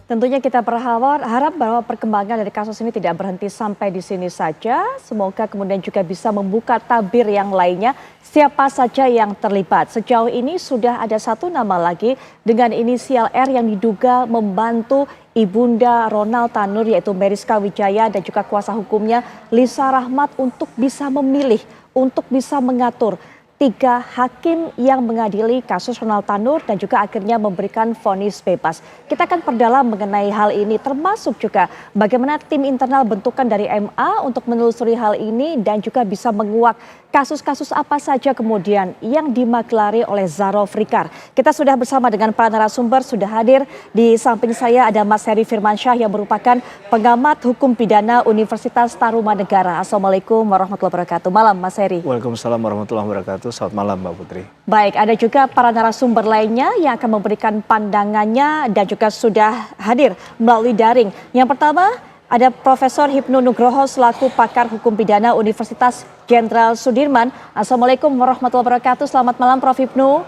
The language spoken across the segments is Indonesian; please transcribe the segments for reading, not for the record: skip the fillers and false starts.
Tentunya kita harap bahwa perkembangan dari kasus ini tidak berhenti sampai di sini saja. Semoga kemudian juga bisa membuka tabir yang lainnya siapa saja yang terlibat. Sejauh ini sudah ada satu nama lagi dengan inisial R yang diduga membantu Ibunda Ronald Tanur yaitu Meriska Wijaya dan juga kuasa hukumnya Lisa Rahmat untuk bisa memilih, untuk bisa mengatur 3 hakim yang mengadili kasus Ronald Tanur dan juga akhirnya memberikan vonis bebas. Kita akan perdalam mengenai hal ini termasuk juga bagaimana tim internal bentukan dari MA untuk menelusuri hal ini dan juga bisa menguak kasus-kasus apa saja kemudian yang dimaklari oleh Zaro Frikar. Kita sudah bersama dengan para narasumber, sudah hadir di samping saya ada Mas Heri Firmansyah yang merupakan pengamat hukum pidana Universitas Tarumanegara. Assalamualaikum warahmatullahi wabarakatuh. Malam Mas Heri. Waalaikumsalam warahmatullahi wabarakatuh. Selamat malam Mbak Putri. Baik, ada juga para narasumber lainnya yang akan memberikan pandangannya dan juga sudah hadir melalui daring. Yang pertama ada Profesor Hipnu Nugroho selaku pakar hukum pidana Universitas Jenderal Sudirman. Assalamualaikum warahmatullahi wabarakatuh. Selamat malam Prof. Hipnu.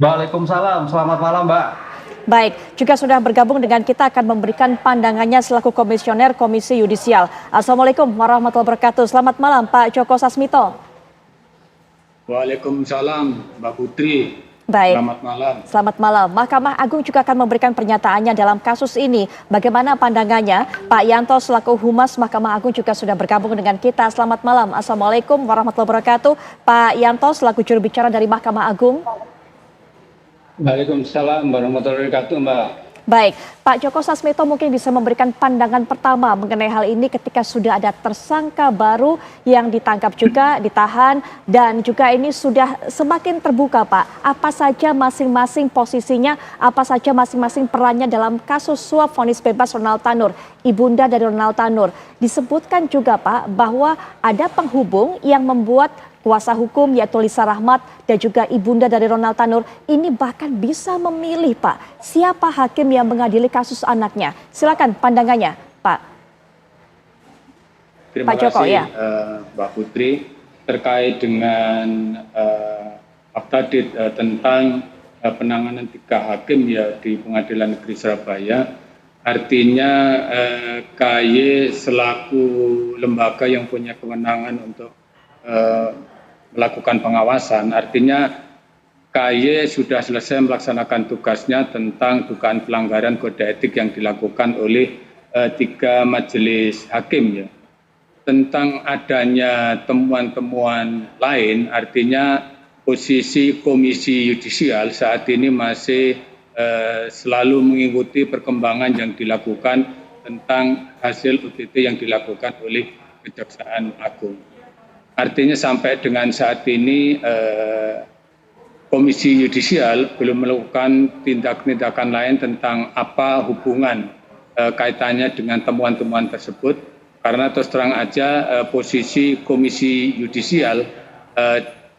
Waalaikumsalam, selamat malam Mbak. Baik, juga sudah bergabung dengan kita akan memberikan pandangannya selaku komisioner Komisi Yudisial. Assalamualaikum warahmatullahi wabarakatuh. Selamat malam Pak Joko Sasmito. Waalaikumsalam Mbak Putri. Baik. Selamat malam. Selamat malam. Mahkamah Agung juga akan memberikan pernyataannya dalam kasus ini. Bagaimana pandangannya? Pak Yanto selaku Humas Mahkamah Agung juga sudah bergabung dengan kita. Selamat malam. Assalamualaikum warahmatullahi wabarakatuh. Pak Yanto selaku juru bicara dari Mahkamah Agung. Waalaikumsalam warahmatullahi wabarakatuh Mbak. Baik, Pak Joko Sasmito mungkin bisa memberikan pandangan pertama mengenai hal ini ketika sudah ada tersangka baru yang ditangkap juga, ditahan, dan juga ini sudah semakin terbuka Pak. Apa saja masing-masing posisinya, apa saja masing-masing perannya dalam kasus suap vonis bebas Ronald Tanur, ibunda dari Ronald Tanur. Disebutkan juga Pak bahwa ada penghubung yang membuat kuasa hukum yaitu Lisa Rahmat dan juga ibunda dari Ronald Tanur ini bahkan bisa memilih Pak siapa hakim yang mengadili kasus anaknya. Silakan pandangannya Pak. Terima Pak Joko, kasih ya. Mbak Putri terkait dengan update tentang penanganan 3 hakim ya di Pengadilan Negeri Surabaya. Artinya KY selaku lembaga yang punya kewenangan untuk melakukan pengawasan, artinya KY sudah selesai melaksanakan tugasnya tentang dugaan pelanggaran kode etik yang dilakukan oleh 3 majelis hakim ya. Tentang adanya temuan-temuan lain, artinya posisi Komisi Yudisial saat ini masih selalu mengikuti perkembangan yang dilakukan tentang hasil UTT yang dilakukan oleh Kejaksaan Agung. Artinya sampai dengan saat ini Komisi Yudisial belum melakukan tindakan lain tentang apa hubungan kaitannya dengan temuan-temuan tersebut. Karena terus terang aja posisi Komisi Yudisial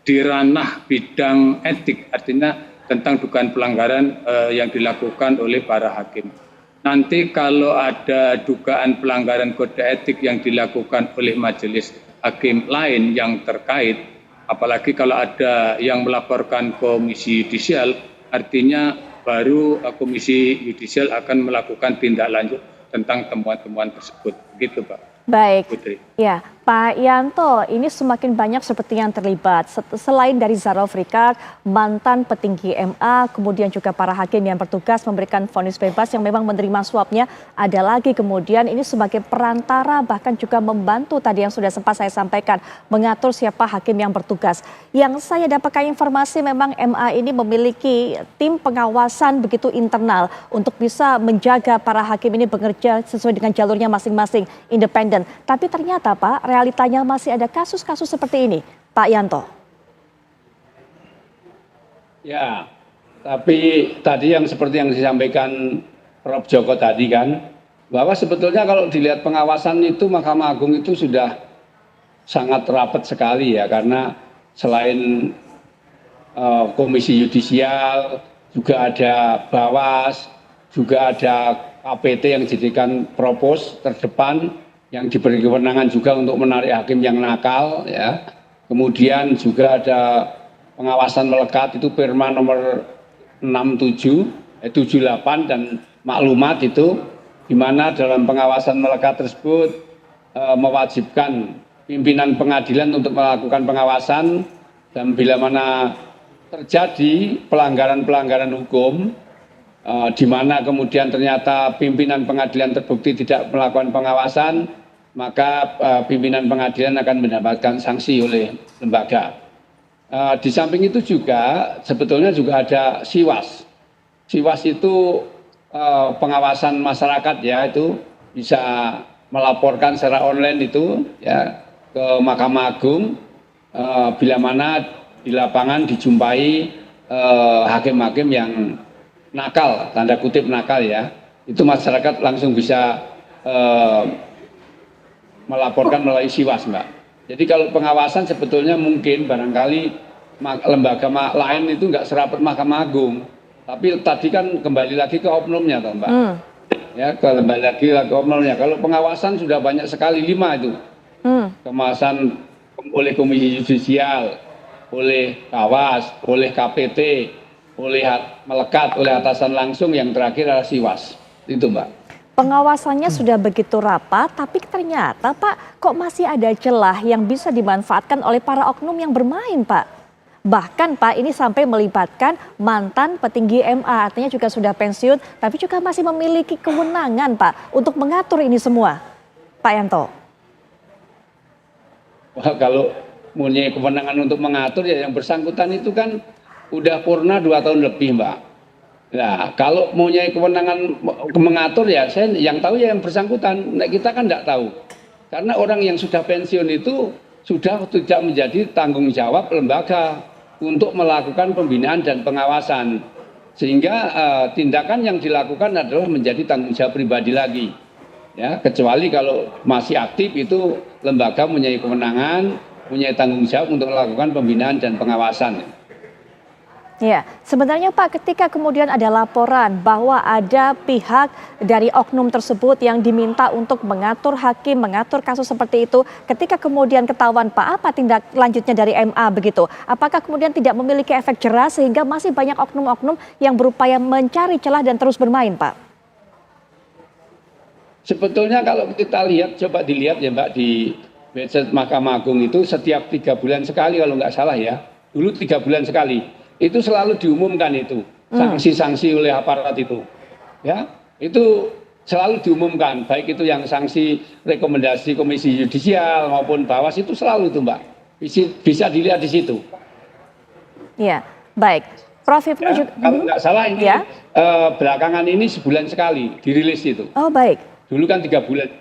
di ranah bidang etik, artinya tentang dugaan pelanggaran yang dilakukan oleh para hakim. Nanti kalau ada dugaan pelanggaran kode etik yang dilakukan oleh majelis hakim lain yang terkait, apalagi kalau ada yang melaporkan Komisi Yudisial, artinya baru Komisi Yudisial akan melakukan tindak lanjut tentang temuan-temuan tersebut. Begitu Pak. Baik, Putri. Ya Pak Yanto, ini semakin banyak seperti yang terlibat. Selain dari Zaro Frikar, mantan petinggi MA, kemudian juga para hakim yang bertugas memberikan vonis bebas yang memang menerima suapnya. Ada lagi kemudian ini sebagai perantara bahkan juga membantu tadi yang sudah sempat saya sampaikan, mengatur siapa hakim yang bertugas. Yang saya dapatkan informasi memang MA ini memiliki tim pengawasan begitu internal untuk bisa menjaga para hakim ini bekerja sesuai dengan jalurnya masing-masing, independen. Tapi ternyata Pak, realitanya masih ada kasus-kasus seperti ini, Pak Yanto. Ya, tapi tadi yang seperti yang disampaikan Prof. Joko tadi kan, bahwa sebetulnya kalau dilihat pengawasan itu Mahkamah Agung itu sudah sangat rapat sekali ya, karena selain Komisi Yudisial, juga ada Bawas, juga ada KPT yang dijadikan propos terdepan, yang diberi kewenangan juga untuk menarik hakim yang nakal ya. Kemudian juga ada pengawasan melekat itu Perma nomor 78 dan maklumat itu, di mana dalam pengawasan melekat tersebut mewajibkan pimpinan pengadilan untuk melakukan pengawasan, dan bila mana terjadi pelanggaran-pelanggaran hukum, di mana kemudian ternyata pimpinan pengadilan terbukti tidak melakukan pengawasan, maka pimpinan pengadilan akan mendapatkan sanksi oleh lembaga. Di samping itu juga sebetulnya juga ada Siwas. Siwas itu pengawasan masyarakat, ya, itu bisa melaporkan secara online itu, ya, ke Mahkamah Agung bila mana di lapangan dijumpai hakim-hakim yang nakal, tanda kutip nakal, ya, itu masyarakat langsung bisa melaporkan melalui Siwas, Mbak. Jadi kalau pengawasan sebetulnya mungkin barangkali lembaga lain itu nggak serapat Mahkamah Agung, tapi tadi kan kembali lagi ke oknumnya, toh, Mbak. Ya, kembali lagi ke oknumnya. Kalau pengawasan sudah banyak sekali, 5 itu. Pengawasan oleh Komisi Yudisial, oleh Kawas, oleh KPT, oleh melekat, oleh atasan langsung, yang terakhir adalah Siwas. Itu, Mbak. Pengawasannya sudah begitu rapat, tapi ternyata Pak, kok masih ada celah yang bisa dimanfaatkan oleh para oknum yang bermain, Pak. Bahkan Pak, ini sampai melibatkan mantan petinggi MA, artinya juga sudah pensiun, tapi juga masih memiliki kewenangan, Pak, untuk mengatur ini semua. Pak Yanto. Wah, kalau punya kewenangan untuk mengatur, ya yang bersangkutan itu kan udah purna 2 tahun lebih, Mbak. Nah, kalau punya kewenangan mengatur, ya saya yang tahu ya yang bersangkutan. Nah, kita kan tidak tahu. Karena orang yang sudah pensiun itu sudah tidak menjadi tanggung jawab lembaga untuk melakukan pembinaan dan pengawasan. Sehingga tindakan yang dilakukan adalah menjadi tanggung jawab pribadi lagi. Ya, kecuali kalau masih aktif itu lembaga punya kewenangan, punya tanggung jawab untuk melakukan pembinaan dan pengawasan. Ya, sebenarnya Pak, ketika kemudian ada laporan bahwa ada pihak dari oknum tersebut yang diminta untuk mengatur hakim, mengatur kasus seperti itu, ketika kemudian ketahuan Pak, apa tindak lanjutnya dari MA begitu? Apakah kemudian tidak memiliki efek jerah sehingga masih banyak oknum-oknum yang berupaya mencari celah dan terus bermain, Pak? Sebetulnya kalau kita lihat, coba dilihat ya, Mbak, di website Mahkamah Agung itu setiap 3 bulan sekali kalau nggak salah, ya. Dulu 3 bulan sekali. Itu selalu diumumkan itu, sanksi-sanksi oleh aparat itu. Ya, itu selalu diumumkan, baik itu yang sanksi rekomendasi Komisi Yudisial maupun Bawas, itu selalu itu, Mbak. Bisa dilihat di situ. Iya, baik. Prof. Hipnu Ya, juga kalau nggak salah ini ya? Belakangan ini sebulan sekali dirilis itu. Oh, baik. Dulu kan 3 bulan sekali.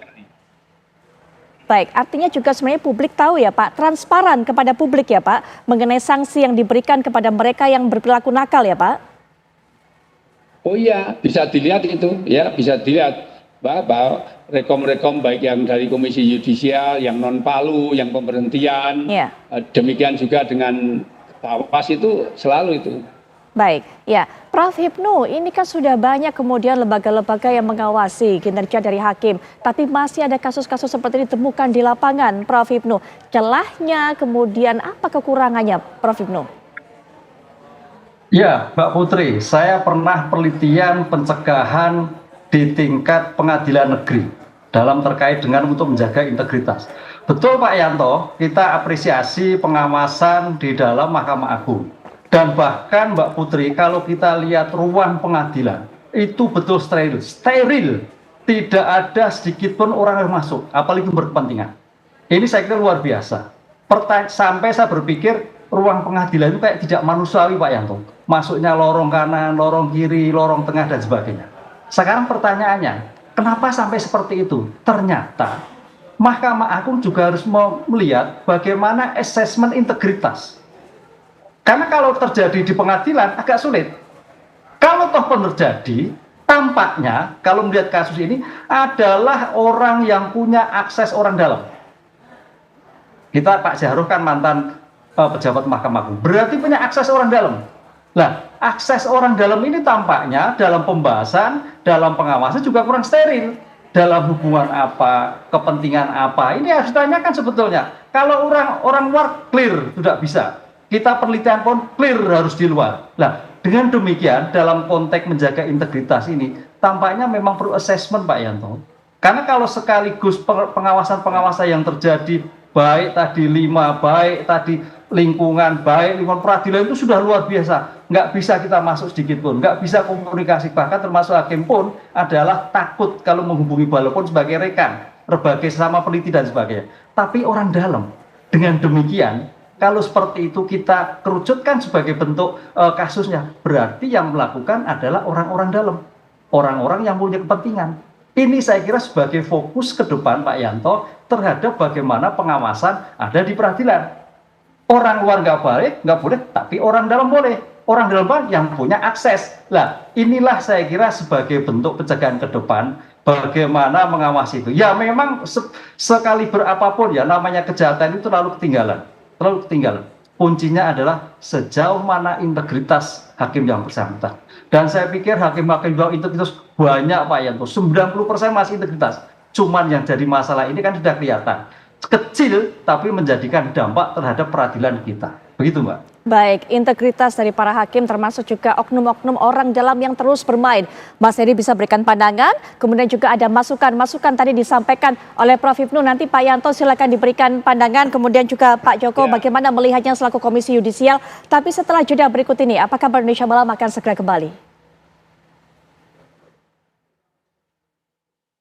Baik, artinya juga sebenarnya publik tahu ya Pak, transparan kepada publik ya Pak, mengenai sanksi yang diberikan kepada mereka yang berperilaku nakal ya Pak? Oh iya, bisa dilihat itu, ya, bisa dilihat bahwa rekom-rekom baik yang dari Komisi Yudisial, yang non palu, yang pemberhentian, Ya. Demikian juga dengan Bawas itu selalu itu. Baik, ya Prof. Hipnu, ini kan sudah banyak kemudian lembaga-lembaga yang mengawasi kinerja dari hakim, tapi masih ada kasus-kasus seperti ini ditemukan di lapangan, Prof. Hipnu. Celahnya kemudian apa kekurangannya, Prof. Hipnu? Ya, Mbak Putri, saya pernah penelitian pencegahan di tingkat pengadilan negeri dalam terkait dengan untuk menjaga integritas. Betul Pak Yanto, kita apresiasi pengawasan di dalam Mahkamah Agung. Dan bahkan Mbak Putri, kalau kita lihat ruang pengadilan, itu betul steril. Tidak ada sedikit pun orang yang masuk, apalagi berkepentingan. Ini saya kira luar biasa. Sampai saya berpikir ruang pengadilan itu kayak tidak manusiawi Pak Yanto. Masuknya lorong kanan, lorong kiri, lorong tengah dan sebagainya. Sekarang pertanyaannya, kenapa sampai seperti itu? Ternyata Mahkamah Agung juga harus melihat bagaimana asesmen integritas. Karena kalau terjadi di pengadilan agak sulit. Kalau toh pun terjadi, tampaknya kalau melihat kasus ini adalah orang yang punya akses orang dalam. Kita Pak Jaharuh kan mantan pejabat Mahkamah Agung, berarti punya akses orang dalam. Nah, akses orang dalam ini tampaknya dalam pembahasan, dalam pengawasan juga kurang steril. Dalam hubungan apa, kepentingan apa, ini harus ditanyakan sebetulnya. Kalau orang luar clear, tidak bisa. Kita penelitian pun clear harus di luar. Nah, dengan demikian dalam konteks menjaga integritas ini tampaknya memang perlu assessment Pak Yanto. Karena kalau sekaligus pengawasan-pengawasan yang terjadi, baik tadi 5, baik tadi lingkungan, baik lingkungan peradilan itu sudah luar biasa. Nggak bisa kita masuk sedikit pun, nggak bisa komunikasi. Bahkan termasuk hakim pun adalah takut kalau menghubungi walaupun sebagai rekan, sebagai sesama peneliti dan sebagainya. Tapi orang dalam, dengan demikian, kalau seperti itu kita kerucutkan sebagai bentuk kasusnya, berarti yang melakukan adalah orang-orang dalam, orang-orang yang punya kepentingan. Ini saya kira sebagai fokus ke depan Pak Yanto terhadap bagaimana pengawasan ada di peradilan. Orang luar nggak boleh, tapi orang dalam boleh. Orang dalam yang punya akses. Lah, inilah saya kira sebagai bentuk pencegahan ke depan, bagaimana mengawasi itu. Ya memang sekali berapapun ya namanya kejahatan itu terlalu ketinggalan. Kuncinya adalah sejauh mana integritas hakim yang bersangkutan. Dan saya pikir hakim-hakim yang integritas banyak Pak Yanto, 90% masih integritas. Cuman yang jadi masalah ini kan sudah kelihatan. Kecil tapi menjadikan dampak terhadap peradilan kita. Begitu Mbak. Baik, integritas dari para hakim termasuk juga oknum-oknum orang dalam yang terus bermain. Mas Heri bisa berikan pandangan, kemudian juga ada masukan tadi disampaikan oleh Prof. Hipnu. Nanti Pak Yanto silakan diberikan pandangan, kemudian juga Pak Joko bagaimana melihatnya selaku Komisi Yudisial. Tapi setelah jeda berikut ini, apakah Indonesia Malam akan segera kembali?